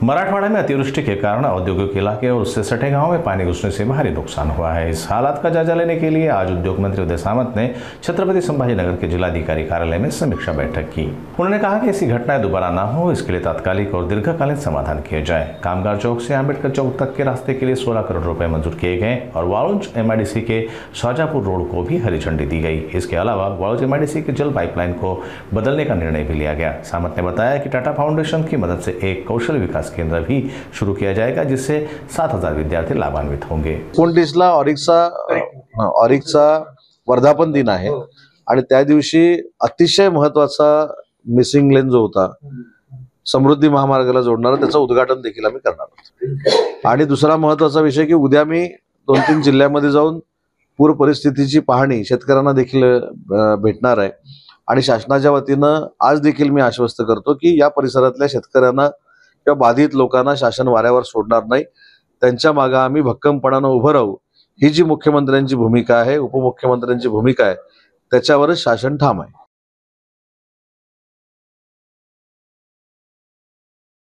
मराठवाड़ा में अतिवृष्टि के कारण औद्योगिक इलाके और उससे सटे गांवों में पानी घुसने से भारी नुकसान हुआ है। इस हालात का जायजा लेने के लिए आज उद्योग मंत्री उदय सामंत ने छत्रपति संभाजीनगर के जिलाधिकारी कार्यालय में समीक्षा बैठक की। उन्होंने कहा कि ऐसी घटनाएं दोबारा न हो, इसके लिए तात्कालिक और दीर्घकालीन समाधान किए जाए। कामगार चौक से अम्बेडकर चौक तक के रास्ते के लिए 16 करोड़ रुपए मंजूर किए गए और वालुंज MIDC के शाहजहांपुर रोड को भी हरी झंडी दी गई। इसके अलावा वालुंज MIDC के जल पाइपलाइन को बदलने का निर्णय भी लिया गया। सामंत ने बताया कि टाटा फाउंडेशन की मदद से एक कौशल विकास केंद्र भी शुरू किया जाएगा, जिससे 7,000 विद्यार्थी लाभान्वित होंगे। 29ला ऑरिकचा वर्धापन दिन आहे आणि त्या दिवशी अतिशय महत्वाचा मिसिंग लेन जो होता समृद्धी महामार्गाला जोडणारा, त्याचं उद्घाटन देखील आम्ही करणार आहोत। आणि दुसरा महत्वाचा विषय की उद्या मी 2-3 जिल्ह्यामध्ये जाऊन पूर परिस्थितीची पाहणी शेतकऱ्यांना देखील भेटणार आहे आणि शासनाच्या वतीनं आज देखील मी आश्वस्त करतो की या परिसरातल्या शेतकऱ्यांना किंवा बाधित लोकांना शासन वाऱ्यावर सोडणार नाही। त्यांच्या मागे आम्ही भक्कमपणाने उभं राहू। ही जी मुख्यमंत्र्यांची भूमिका आहे, उपमुख्यमंत्र्यांची भूमिका आहे, त्याच्यावरच शासन ठाम आहे।